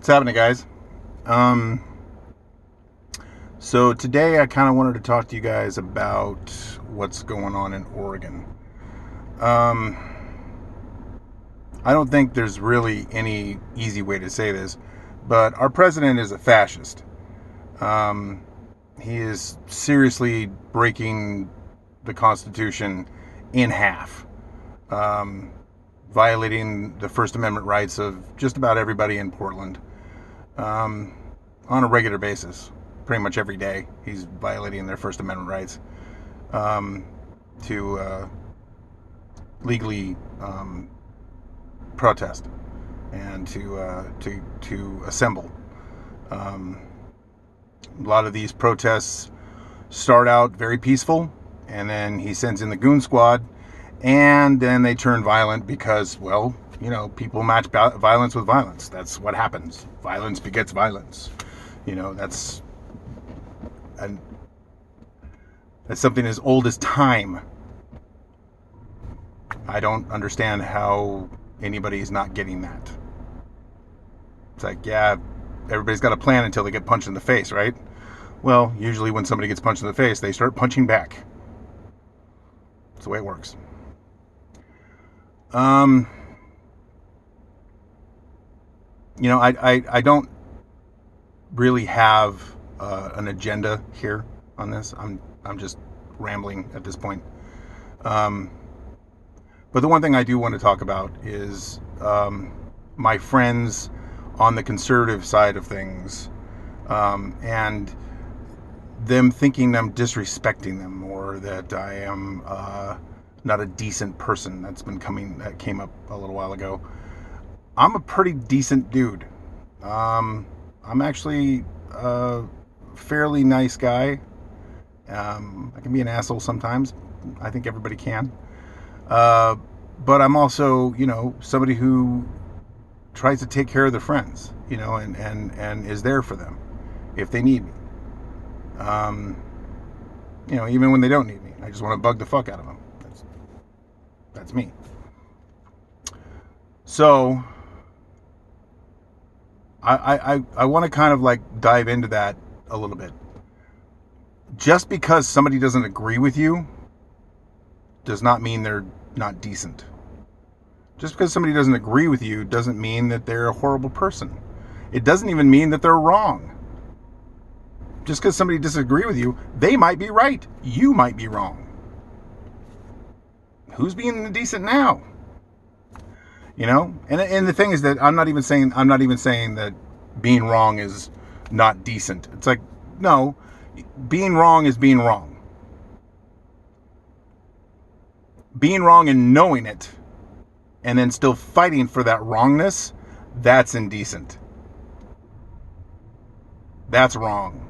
What's happening, guys? Um, so today I kind of wanted to talk to you guys about what's going on in Oregon. Um, I don't think there's really any easy way to say this, but our president is a fascist. Um, he is seriously breaking the Constitution in half, um, violating the First Amendment rights of just about everybody in Portland. Um, on a regular basis, pretty much every day, he's violating their First Amendment rights um, to legally protest and to assemble. Um, a lot of these protests start out very peaceful, and then he sends in the goon squad, and then they turn violent because, well, people match violence with violence. That's what happens. Violence begets violence. That's something as old as time. I don't understand how anybody's not getting that. It's like, yeah, everybody's got a plan until they get punched in the face, right? Well, usually when somebody gets punched in the face, they start punching back. That's the way it works. I don't really have an agenda here on this. I'm just rambling at this point. But the one thing I do want to talk about is my friends on the conservative side of things, and them thinking I'm disrespecting them, or that I am not a decent person. That came up a little while ago. I'm a pretty decent dude. I'm actually a fairly nice guy. I can be an asshole sometimes. I think everybody can. But I'm also, somebody who tries to take care of their friends, and is there for them if they need me. Even when they don't need me. I just want to bug the fuck out of them. That's me. So I want to kind of like dive into that a little bit. Just because somebody doesn't agree with you does not mean they're not decent. Just because somebody doesn't agree with you doesn't mean that they're a horrible person. It doesn't even mean that they're wrong. Just because somebody disagrees with you, they might be right. You might be wrong. Who's being decent now? And the thing is that I'm not even saying that being wrong is not decent. It's like, no, being wrong is being wrong. Being wrong and knowing it, and then still fighting for that wrongness, that's indecent. That's wrong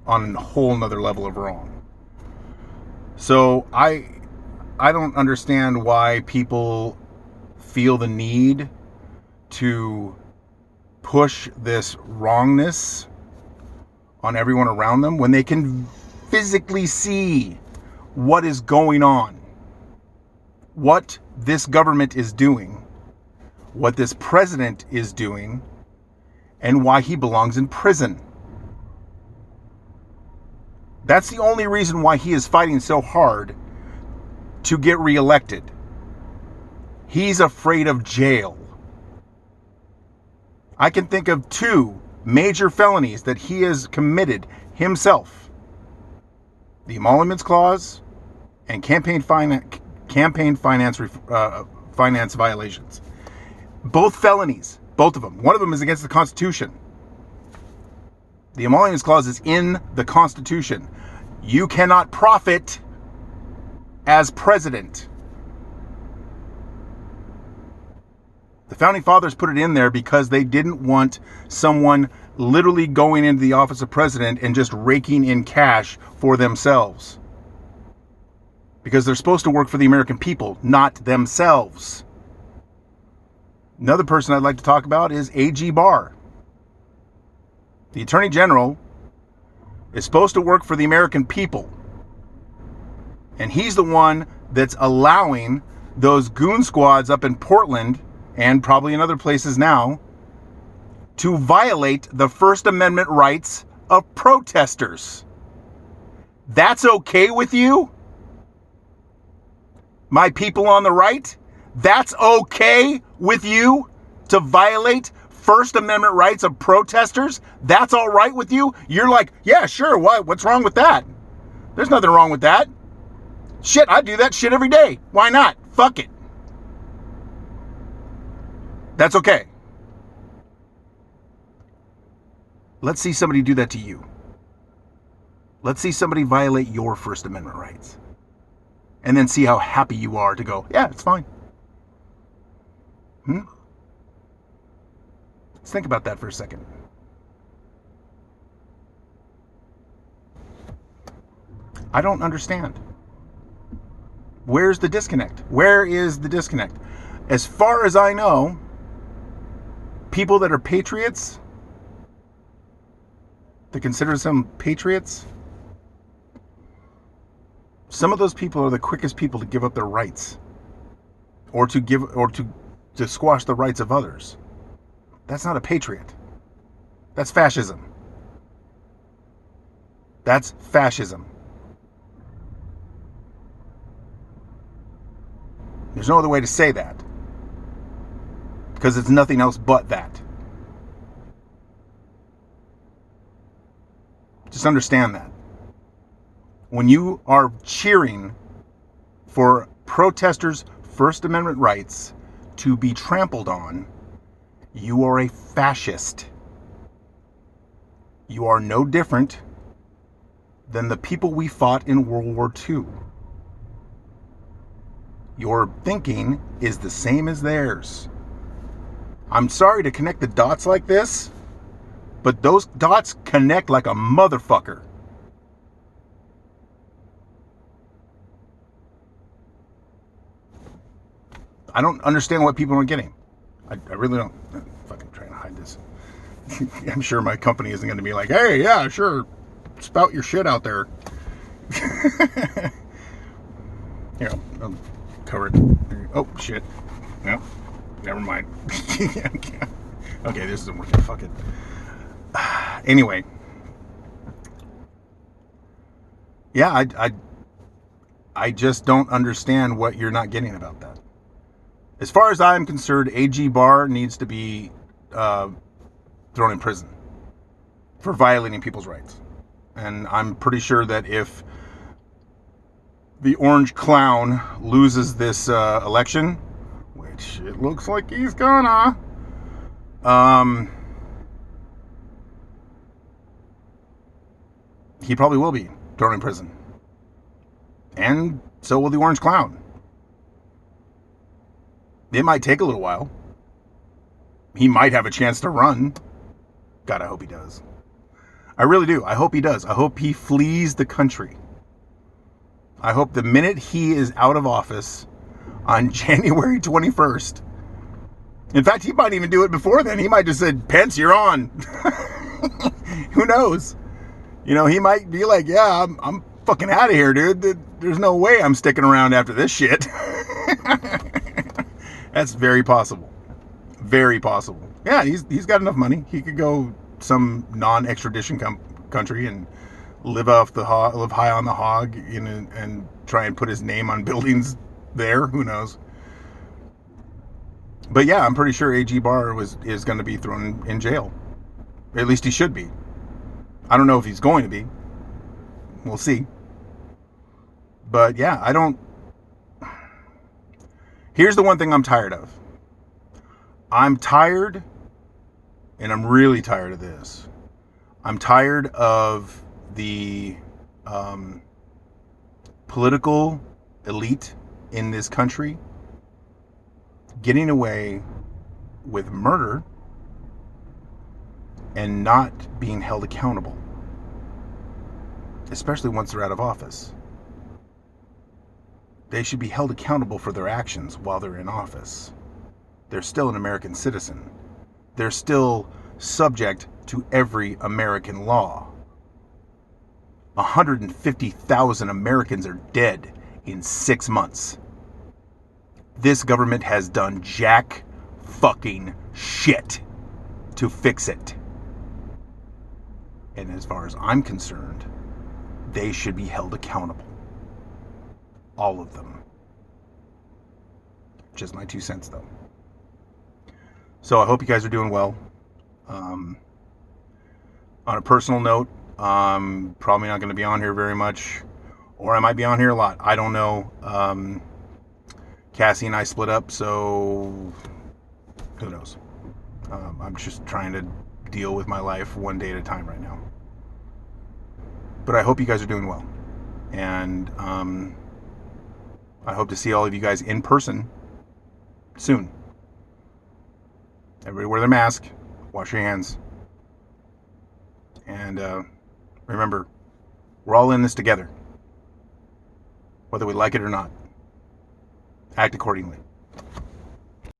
on a whole nother level of wrong. So I don't understand why people feel the need to push this wrongness on everyone around them when they can physically see what is going on, what this government is doing, what this president is doing, and why he belongs in prison. That's the only reason why he is fighting so hard to get reelected. He's afraid of jail. I can think of 2 major felonies that he has committed himself: the emoluments clause and campaign finance violations. Both felonies, both of them. One of them is against the Constitution. The emoluments clause is in the Constitution. You cannot profit as president. The Founding Fathers put it in there because they didn't want someone literally going into the office of president and just raking in cash for themselves. Because they're supposed to work for the American people, not themselves. Another person I'd like to talk about is A.G. Barr. The Attorney General is supposed to work for the American people. And he's the one that's allowing those goon squads up in Portland, and probably in other places now, to violate the First Amendment rights of protesters. That's okay with you? My people on the right? That's okay with you to violate First Amendment rights of protesters? That's all right with you? You're like, yeah, sure, what's wrong with that? There's nothing wrong with that. Shit, I do that shit every day. Why not? Fuck it. That's okay. Let's see somebody do that to you. Let's see somebody violate your First Amendment rights. And then see how happy you are to go, yeah, it's fine. Let's think about that for a second. I don't understand. Where's the disconnect? Where is the disconnect? As far as I know, people that are patriots, that consider themselves patriots, some of those people are the quickest people to give up their rights or to squash the rights of others. That's not a patriot. That's fascism. That's fascism. There's no other way to say that. Because it's nothing else but that. Just understand that. When you are cheering for protesters' First Amendment rights to be trampled on, you are a fascist. You are no different than the people we fought in World War II. Your thinking is the same as theirs. I'm sorry to connect the dots like this, but those dots connect like a motherfucker. I don't understand what people are getting. I really don't. I'm fucking trying to hide this. I'm sure my company isn't going to be like, hey, yeah, sure, spout your shit out there. Here, I'll cover it. Oh, shit. No, never mind. Okay, this isn't working. Fuck it. Anyway. Yeah, I just don't understand what you're not getting about that. As far as I'm concerned, AG Barr needs to be thrown in prison for violating people's rights. And I'm pretty sure that if the orange clown loses this election, which it looks like he's gonna, he probably will be thrown in prison. And so will the orange clown. It might take a little while. He might have a chance to run. God, I hope he does. I really do. I hope he does. I hope he flees the country. I hope the minute he is out of office on January 21st, in fact, he might even do it before then. He might just say, Pence, you're on. Who knows? You know, he might be like, yeah, I'm fucking out of here, dude. There's no way I'm sticking around after this shit. That's very possible. Very possible. Yeah, he's got enough money. He could go some non-extradition country and live high on the hog, and try and put his name on buildings there. Who knows? But yeah, I'm pretty sure AG Barr is going to be thrown in jail. At least he should be. I don't know if he's going to be. We'll see. But yeah, Here's the one thing I'm tired of. I'm tired, and I'm really tired of this. I'm tired of the political elite in this country getting away with murder and not being held accountable, especially once they're out of office. They should be held accountable for their actions while they're in office. They're still an American citizen. They're still subject to every American law. 150,000 Americans are dead in 6 months. This government has done jack fucking shit. to fix it. And as far as I'm concerned, they should be held accountable. All of them. Just my 2 cents, though. So I hope you guys are doing well. On a personal note, I'm probably not going to be on here very much, or I might be on here a lot. I don't know. Cassie and I split up, so who knows? I'm just trying to deal with my life one day at a time right now. But I hope you guys are doing well. And I hope to see all of you guys in person soon. Everybody wear their mask, wash your hands. And remember, we're all in this together, whether we like it or not. Act accordingly.